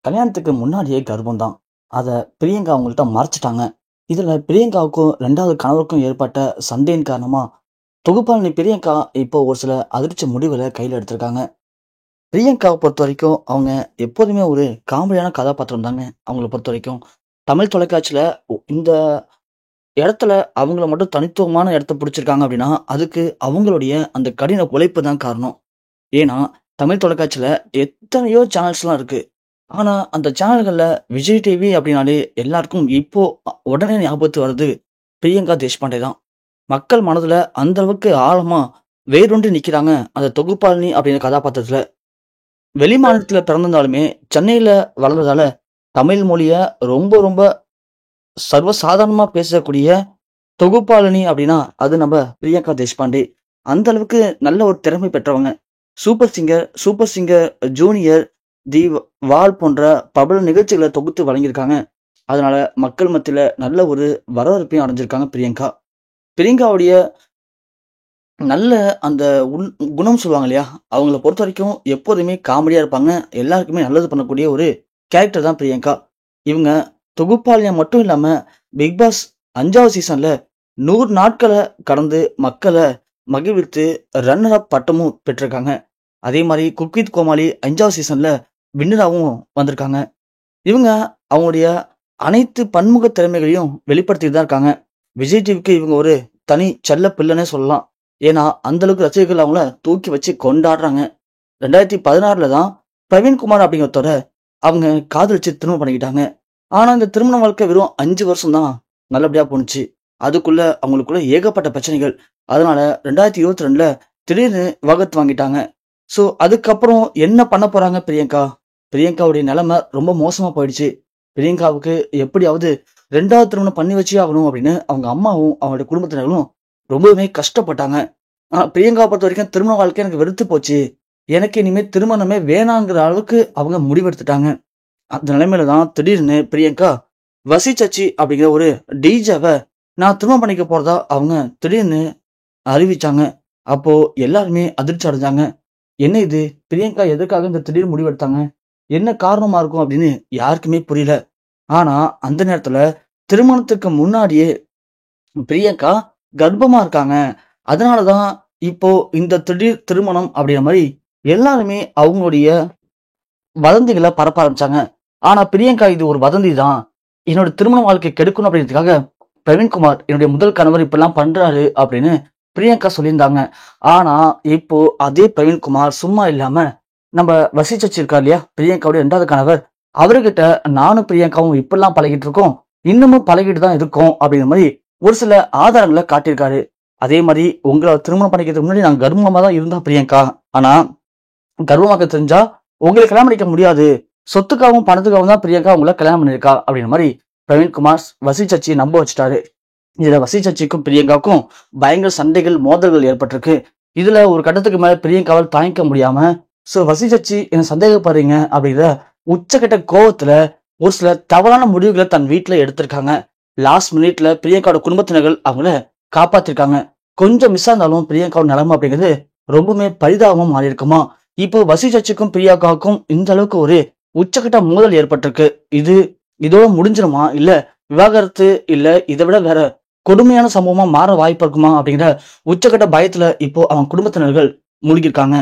கல்யாணத்துக்கு முன்னாடியே கர்ப்பம் தான். அத பிரியங்கா அவங்கள்ட்ட மறைச்சுட்டாங்க. இதுல பிரியங்காவுக்கும் 2வது கணவருக்கும் ஏற்பட்ட சண்டையின் காரணமா, தொகுப்பாளினி பிரியங்கா இப்போ ஒரு சில அதிர்ச்சி முடிவுகள கையில எடுத்திருக்காங்க. பிரியங்காவ பொறுத்தவரைக்கும், அவங்க எப்போதுமே ஒரு காமெடியான கதாபாத்திரம் தாங்க. அவங்கள பொறுத்தவரைக்கும். தமிழ் தொலைக்காட்சியில இந்த இடத்துல அவங்கள மட்டும் தனித்துவமான இடத்த பிடிச்சிருக்காங்க அப்படின்னா, அதுக்கு அவங்களுடைய அந்த கடின உழைப்பு தான் காரணம். ஏன்னா, தமிழ் தொலைக்காட்சியில எத்தனையோ சேனல்ஸ்லாம் இருக்கு. ஆனா, அந்த சேனல்கள்ல விஜய் டிவி அப்படின்னாலே எல்லாருக்கும் இப்போ உடனே ஞாபகத்துக்கு வர்றது பிரியங்கா தேஷ்பாண்டே தான். மக்கள் மனதுல அந்த அளவுக்கு ஆழமா வேரூன்றி நிக்கிறாங்க. அந்த தொகுப்பாளினி அப்படிங்கிற கதாபாத்திரத்துல. வெளி மாநிலத்துல பிறந்திருந்தாலுமே, சென்னையில வளர்ந்ததால தமிழ் மொழிய ரொம்ப ரொம்ப சர்வசாதாரணமா பேசக்கூடிய தொகுப்பாளினி அப்படின்னா, அது நம்ம பிரியங்கா தேஷ்பாண்டே. அந்த அளவுக்கு நல்ல ஒரு திறமை பெற்றவங்க. சூப்பர் சிங்கர் ஜூனியர், தி வால் போன்ற பிரபல நிகழ்ச்சிகள தொகுத்து வழங்கியிருக்காங்க. அதனால மக்கள் மத்தியில நல்ல ஒரு வரவேற்பையும் அடைஞ்சிருக்காங்க பிரியங்கா. பிரியங்காவுடைய நல்ல அந்த உள் குணம் சொல்லுவாங்க இல்லையா? அவங்கள பொறுத்தவரைக்கும் எப்போதுமே காமெடியா இருப்பாங்க. எல்லாருக்குமே நல்லது பண்ணக்கூடிய ஒரு கேரக்டர் தான் பிரியங்கா. இவங்க தொகுப்பாளினியா மட்டும் இல்லாம, பிக் பாஸ் 5வது சீசன்ல 100 நாட்கள கடந்து மக்கள மகிழ்வித்து ரன்னர் அப் பட்டமும் பெற்றிருக்காங்க. அதே மாரி குக் வித் கோமாளி 5வது சீசன்ல வின்னராவும் வந்திருக்காங்க. இவங்க அவங்களுடைய அனைத்து பன்முக திறமைகளையும் வெளிப்படுத்திட்டு தான் இருக்காங்க. விஜய் டிவிக்கு இவங்க ஒரு தனி செல்ல பிள்ளைன்னே சொல்லலாம். ஏன்னா, அந்த அளவுக்கு ரசிகர்கள் அவங்கள தூக்கி வச்சு கொண்டாடுறாங்க. 2016ல தான் பிரவீன்குமார் அப்படிங்கிறவர அவங்க காதலிச்சு திருமணம் பண்ணிக்கிட்டாங்க. ஆனா, இந்த திருமண வாழ்க்கை வெறும் 5 வருஷம் தான் நல்லபடியா போணுச்சு. அதுக்குள்ள அவங்களுக்குள்ள ஏகப்பட்ட பிரச்சனைகள். அதனால 2022ல திடீர்னு விவாகரத்து வாங்கிட்டாங்க. ஸோ, அதுக்கப்புறம் என்ன பண்ண போறாங்க பிரியங்கா? பிரியங்காவுடைய நிலைமை ரொம்ப மோசமா போயிடுச்சு. பிரியங்காவுக்கு எப்படியாவது 2வது திருமணம் பண்ணி வச்சே ஆகணும் அப்படின்னு அவங்க அம்மாவும் அவங்களுடைய குடும்பத்தினர்களும் ரொம்பவுமே கஷ்டப்பட்டாங்க. ஆனா, பிரியங்காவை பொறுத்த வரைக்கும் திருமண வாழ்க்கை எனக்கு வெறுத்து போச்சு. எனக்கு இனிமே திருமணமே வேணாங்கிற அளவுக்கு அவங்க முடிவெடுத்துட்டாங்க. அந்த நிலைமையில தான் திடீர்னு பிரியங்கா வசி சச்சி அப்படிங்கிற ஒரு டிஜேவை நான் திருமணம் பண்ணிக்க போறதா அவங்க திடீர்னு அறிவிச்சாங்க. அப்போ எல்லாருமே அதிர்ச்சி அடைஞ்சாங்க. என்ன இது? பிரியங்கா எதுக்காக இந்த திடீர் முடிவெடுத்தாங்க? என்ன காரணமா இருக்கும் அப்படின்னு யாருக்குமே புரியல. ஆனா, அந்த நேரத்துல திருமணத்துக்கு முன்னாடியே பிரியங்கா கர்ப்பமா இருக்காங்க. அதனாலதான் இப்போ இந்த திடீர் திருமணம் அப்படிங்கிற மாதிரி எல்லாருமே அவங்களுடைய வதந்திகளை பரப்ப ஆரம்பிச்சாங்க. ஆனா, பிரியங்கா இது ஒரு வதந்தி தான். என்னோட திருமண வாழ்க்கை கெடுக்கணும் அப்படிங்கிறதுக்காக பிரவீன்குமார் என்னுடைய முதல் கணவர் இப்படிலாம் பண்றாரு அப்படின்னு பிரியங்கா சொல்லியிருந்தாங்க. ஆனா, இப்போ அதே பிரவீன்குமார் சும்மா இல்லாம நம்ம வசி சச்சி இருக்கார் இல்லையா? பிரியங்காவுடைய 2வது கணவர். அவர்கிட்ட நானும் பிரியங்காவும் இப்படிலாம் பழகிட்டு இருக்கோம். இன்னமும் பழகிட்டு தான் இருக்கோம் அப்படிங்கிற மாதிரி ஒரு சில ஆதாரங்களை காட்டியிருக்காரு. அதே மாதிரி உங்களை திருமணம் பண்ணிக்கிறதுக்கு முன்னாடி நான் கர்ப்பமா தான் இருந்தா பிரியங்கா. ஆனா, கர்ப்பமாக்க தெரிஞ்சா உங்களை கல்யாணம் பண்ணிக்க முடியாது. சொத்துக்காகவும் பணத்துக்காகவும் தான் பிரியங்கா உங்களை கல்யாணம் பண்ணியிருக்கா அப்படிங்கிற மாதிரி பிரவீன்குமார் வசி சச்சியை நம்ப வச்சுட்டாரு. இதுல வசி சச்சிக்கும் பிரியங்காவுக்கும் பயங்கர சண்டைகள், மோதல்கள் ஏற்பட்டிருக்கு. இதுல ஒரு கட்டத்துக்கு மேல பிரியங்காவால் தாங்கிக்க முடியாம, வசி சச்சி என்ன சந்தேகப்படுறீங்க அப்படிங்கிற உச்சக்கட்ட கோவத்துல ஒரு சில தவறான முடிவுகளை தன் வீட்டுல எடுத்திருக்காங்க. லாஸ்ட் மினிட்ல பிரியங்காவோட குடும்பத்தினர்கள் அவங்கள காப்பாத்திருக்காங்க. கொஞ்சம் மிஸ் ஆனாலும் பிரியங்காவோட நிலைமை அப்படிங்கிறது ரொம்பவுமே பரிதாபமா மாறி இருக்குமா. இப்போ வசி சச்சிக்கும் பிரியங்காவுக்கும் இந்த அளவுக்கு ஒரு உச்சக்கட்ட மோதல் ஏற்பட்டிருக்கு. இதோட முடிஞ்சிருமா? இல்ல விவாகரத்து, இல்ல இதை விட வேற கொடுமையான சம்பவமா மாற வாய்ப்பு இருக்குமா அப்படிங்கிற உச்சக்கட்ட பயத்துல இப்போ அவங்க குடும்பத்தினர்கள் மூழ்கிருக்காங்க.